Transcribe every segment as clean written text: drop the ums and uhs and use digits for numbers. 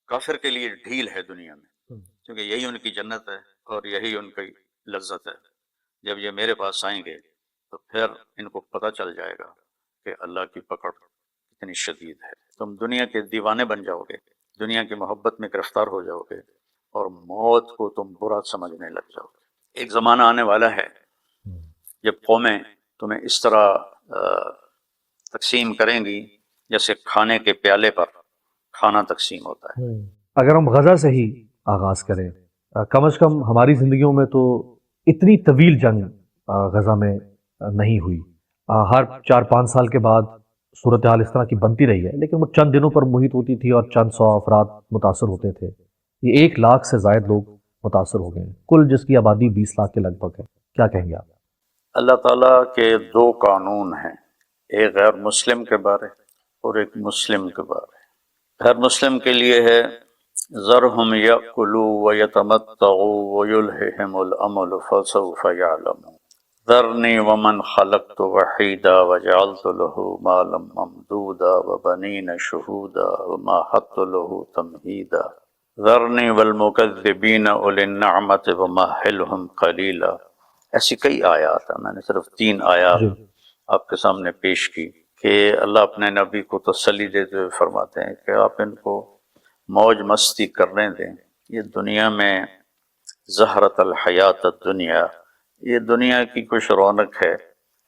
کافر کے لیے ڈھیل ہے دنیا میں، کیونکہ یہی ان کی جنت ہے اور یہی ان کی لذت ہے۔ جب یہ میرے پاس آئیں گے تو پھر ان کو پتہ چل جائے گا کہ اللہ کی پکڑ کتنی شدید ہے۔ تم دنیا کے دیوانے بن جاؤ گے، دنیا کی محبت میں گرفتار ہو جاؤ گے اور موت کو تم برا سمجھنے لگ جاؤ گے۔ ایک زمانہ آنے والا ہے جب قومیں تمہیں اس طرح تقسیم کریں گی جیسے کھانے کے پیالے پر کھانا تقسیم ہوتا ہے۔ اگر ہم غزہ سے ہی آغاز کریں، کم از کم ہماری زندگیوں میں تو اتنی طویل جنگ غزہ میں نہیں ہوئی۔ ہر 4-5 سال کے بعد صورتحال اس طرح کی بنتی رہی ہے، لیکن وہ چند دنوں پر محیط ہوتی تھی اور چند سو افراد متاثر ہوتے تھے۔ یہ 1 لاکھ سے زائد لوگ متاثر ہو گئے ہیں، کل جس کی آبادی 20 لاکھ کے لگ بھگ ہے۔ کیا کہیں گے آپ؟ اللہ تعالیٰ کے 2 قانون ہیں، ایک غیر مسلم کے بارے اور ایک مسلم کے بارے۔ غیر مسلم کے لیے ہے ذرہم یأکلوا ویتمتعوا ویلہہم الامل فسوف یعلمون ذرنی ومن خلقت وحیدا وجعلت له مالا ممدودا وبنین شہودا ومہدت له تمہیدا ذرنی والمکذبین اولی النعمت ومہلہم قلیلا۔ ایسی کئی آیات ہیں، میں نے صرف 3 آیات آپ کے سامنے پیش کی کہ اللہ اپنے نبی کو تسلی دیتے ہوئے فرماتے ہیں کہ آپ ان کو موج مستی کرنے دیں، یہ دنیا میں زہرت الحیات الدنیا، یہ دنیا کی کچھ رونق ہے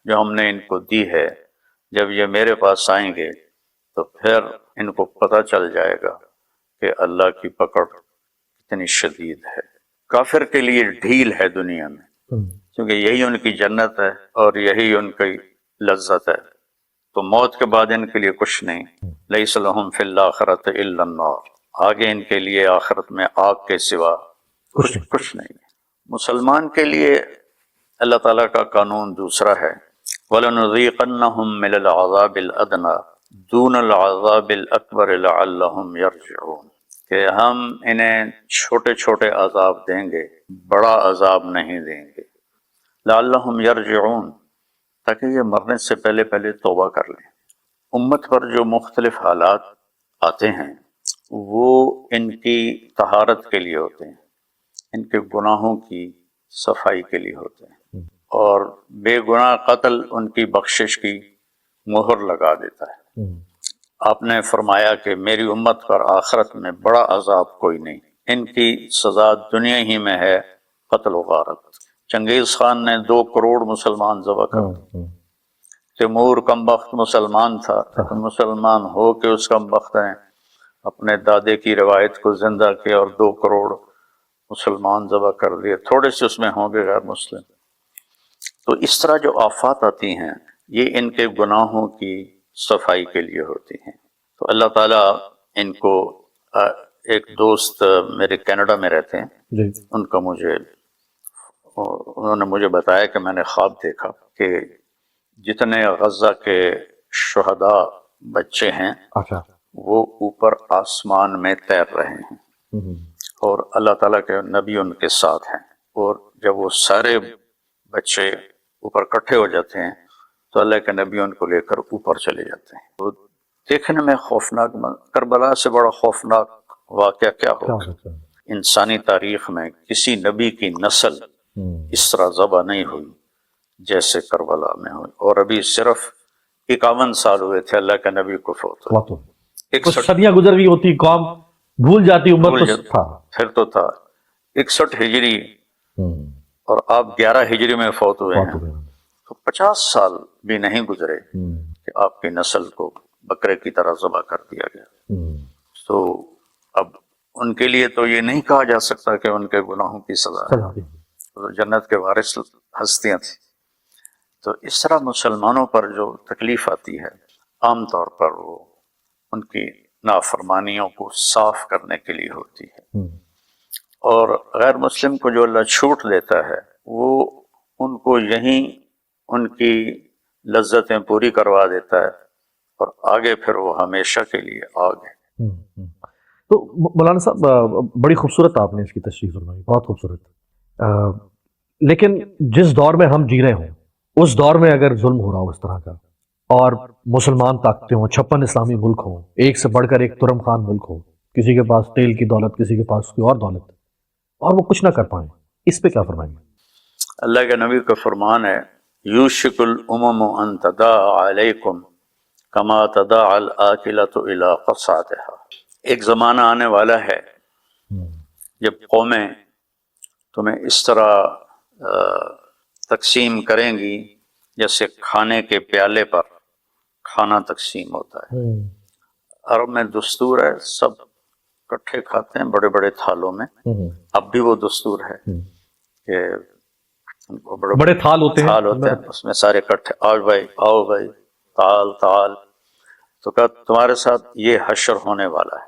جو ہم نے ان کو دی ہے۔ جب یہ میرے پاس آئیں گے تو پھر ان کو پتہ چل جائے گا کہ اللہ کی پکڑ کتنی شدید ہے۔ کافر کے لیے ڈھیل ہے دنیا میں، کیونکہ یہی ان کی جنت ہے اور یہی ان کی لذت ہے، تو موت کے بعد ان کے لیے کچھ نہیں۔ لیس لہم فی الآخرۃ الا النار، آگے ان کے لیے آخرت میں آگ کے سوا کچھ نہیں۔ مسلمان کے لیے اللہ تعالیٰ کا قانون دوسرا ہے، وَلَنُذِيقَنَّهُم مِّنَ الْعَذَابِ الْأَدْنَىٰ دُونَ الْعَذَابِ الْأَكْبَرِ لَعَلَّهُمْ يَرْجِعُونَ، کہ ہم انہیں چھوٹے چھوٹے عذاب دیں گے، بڑا عذاب نہیں دیں گے۔ لَعَلَّهُمْ يَرْجِعُونَ، تاکہ یہ مرنے سے پہلے توبہ کر لیں۔ امت پر جو مختلف حالات آتے ہیں وہ ان کی طہارت کے لیے ہوتے ہیں، ان کے گناہوں کی صفائی کے لیے ہوتے ہیں، اور بے گناہ قتل ان کی بخشش کی مہر لگا دیتا ہے۔ آپ نے فرمایا کہ میری امت پر آخرت میں بڑا عذاب کوئی نہیں، ان کی سزا دنیا ہی میں ہے قتل و غارت۔ چنگیز خان نے 2 کروڑ مسلمان ذبح کر دیے۔ تیمور کم بخت مسلمان تھا، لیکن مسلمان ہو کے اس کم بخت نے اپنے دادے کی روایت کو زندہ کیا اور 2 کروڑ مسلمان ذبح کر دیے، تھوڑے سے اس میں ہوں گے غیر مسلم۔ تو اس طرح جو آفات آتی ہیں یہ ان کے گناہوں کی صفائی کے لیے ہوتی ہیں۔ تو اللہ تعالیٰ ان کو ایک دوست میرے کینیڈا میں رہتے ہیں، ان کا انہوں نے مجھے بتایا کہ میں نے خواب دیکھا کہ جتنے غزہ کے شہداء بچے ہیں وہ اوپر آسمان میں تیر رہے ہیں اور اللہ تعالیٰ کے نبی ان کے ساتھ ہیں، اور جب وہ سارے بچے اوپر اکٹھے ہو جاتے ہیں تو اللہ کے نبی ان کو لے کر اوپر چلے جاتے ہیں۔ تو دیکھنے میں خوفناک، کربلا سے بڑا خوفناک واقعہ کیا ہوگا؟ انسانی تاریخ میں کسی نبی کی نسل اس طرح ذبح نہیں ہوئی جیسے کربلا میں ہوئی، اور ابھی صرف 51 سال ہوئے تھے اللہ کے نبی کو فوت ہوئے۔ کچھ صدیاں گزر گئی ہوتی، قوم بھول جاتی، امت تو تھا، پھر تو تھا 61 ہجری اور آپ 11 ہجری میں فوت ہوئے ہیں، تو 50 سال بھی نہیں گزرے کہ آپ کی نسل کو بکرے کی طرح ذبح کر دیا گیا۔ تو اب ان کے لیے تو یہ نہیں کہا جا سکتا کہ ان کے گناہوں کی سزا ہے، تو جنت کے وارث ہستیاں تھیں۔ تو اس طرح مسلمانوں پر جو تکلیف آتی ہے عام طور پر وہ ان کی نافرمانیوں کو صاف کرنے کے لیے ہوتی ہے، اور غیر مسلم کو جو اللہ چھوٹ دیتا ہے وہ ان کو یہیں ان کی لذتیں پوری کروا دیتا ہے، اور آگے پھر وہ ہمیشہ کے لیے آگے۔ تو مولانا صاحب بڑی خوبصورت آپ نے اس کی تشریح فرمائی، بہت خوبصورت، لیکن جس دور میں ہم جی رہے ہوں اس دور میں اگر ظلم ہو رہا ہو اس طرح کا، اور مسلمان طاقتیں ہوں، 56 اسلامی ملک ہوں، ایک سے بڑھ کر ایک ترم خان ملک ہو، کسی کے پاس تیل کی دولت، کسی کے پاس کوئی اور دولت، اور وہ کچھ نہ کر پائیں، اس پہ کیا فرمائیں گے؟ اللہ کے نبی کا فرمان ہے یوشک الامم ان تداعى علیکم کما تداعى الآکلۃ الی قصعتها، ایک زمانہ آنے والا ہے جب قومیں تمہیں اس طرح تقسیم کریں گی جیسے کھانے کے پیالے پر کھانا تقسیم ہوتا ہے۔ عرب میں دستور ہے سب کٹھے کھاتے ہیں بڑے بڑے تھالوں میں، اب بھی وہ دستور ہے کہ بڑے تھال ہوتے ہیں اس میں سارے کٹھے، آؤ بھائی تعال تعال، تو کہا تمہارے ساتھ یہ حشر ہونے والا ہے۔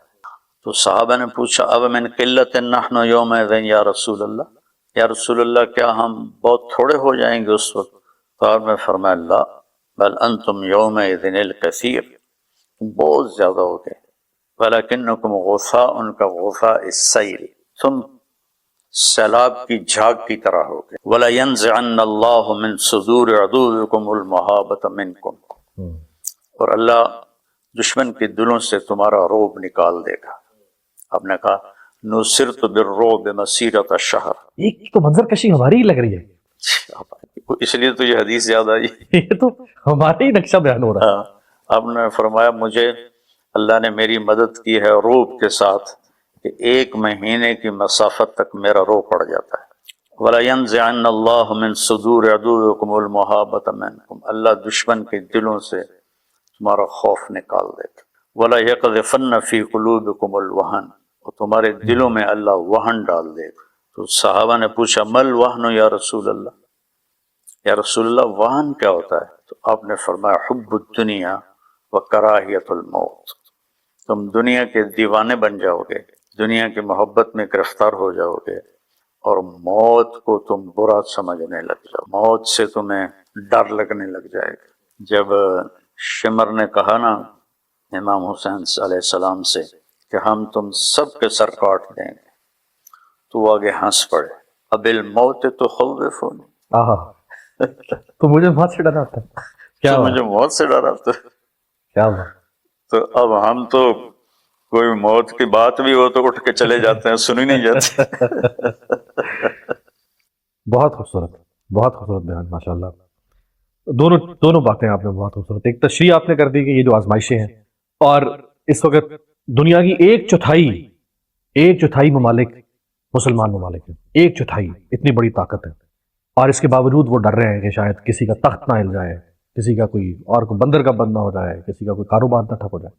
تو صحابہ نے پوچھا اب من قلت نحن یومئذ یا رسول اللہ، یا رسول اللہ کیا ہم بہت تھوڑے ہو جائیں گے اس وقت؟ تو آپ نے فرمایا لا بل انتم یومئذ الکثیر، تم بہت زیادہ ہو گئے، ولکنکم غثاء کغثاء السیل، تم سیلاب کی جھاگ کی طرح ہو گئے، وَلَيَنزِعَنَّ اللَّهُ مِن صُدُورِ عَدُوِّكُمُ الْمَهَابَةَ مِنكُمْ، اور اللہ دشمن کے دلوں سے تمہارا رعب نکال دے گا۔ آپ نے کہا نُصِرْتُ بِالرُّعْبِ مَسِيرَةَ الشَّهْرِ، ایک تو منظر کشی ہماری ہی لگ رہی ہے، اس لیے تو یہ حدیث یاد آئی، یہ تو ہمارا ہی نقشہ بیان ہو رہا ہے۔ آپ نے فرمایا مجھے اللہ نے میری مدد کی ہے رعب کے ساتھ کہ ایک مہینے کی مسافت تک میرا رو پڑ جاتا ہے۔ وَلَيَنزِعَنَّ اللَّهُ مِن صُدُورِ عَدُوِّكُمُ الْمَهَابَةَ مِنكُمْ، اللہ دشمن کے دلوں سے تمہارا خوف نکال دے گا۔ وَلَيَقْذِفَنَّ فِي قُلُوبِكُمُ الْوَهْنَ، اور تمہارے دلوں میں اللہ وہن ڈال دے گا۔ تو صحابہ نے پوچھا مل وہن یا رسول اللہ، یا رسول اللہ وہن کیا ہوتا ہے؟ تو آپ نے فرمایا حب الدنیا وکراہیت الموت، تم دنیا کے دیوانے بن جاؤ گے، دنیا کی محبت میں گرفتار ہو جاؤ گے، اور موت کو تم برا سمجھنے لگ جاؤ، موت سے تمہیں ڈر لگنے لگ جائے گا۔ جب شمر نے کہا نا امام حسین علیہ السلام سے کہ ہم تم سب کے سر کاٹ دیں گے، تو وہ آگے ہنس پڑے، اب الموت تخوفنی، تو مجھے موت سے ڈرا تھا، کیا تو مجھے موت سے ڈرا تھا، کیا ہوا؟ تو اب ہم تو کوئی موت کی بات بھی ہو تو اٹھ کے چلے جاتے ہیں، سنی نہیں جاتی۔ بہت خوبصورت، بہت خوبصورت بیان، ماشاءاللہ۔ دونوں باتیں آپ نے بہت خوبصورت، ایک تشریح آپ نے کر دی کہ یہ جو آزمائشیں ہیں، اور اس وقت دنیا کی ایک چوتھائی ممالک مسلمان ممالک ہیں، ایک چوتھائی، اتنی بڑی طاقت ہے، اور اس کے باوجود وہ ڈر رہے ہیں کہ شاید کسی کا تخت نہ ہل جائے، کسی کا کوئی اور کوئی بندر کا بند نہ ہو جائے، کسی کا کوئی کاروبار نہ ٹھپ ہو جائے۔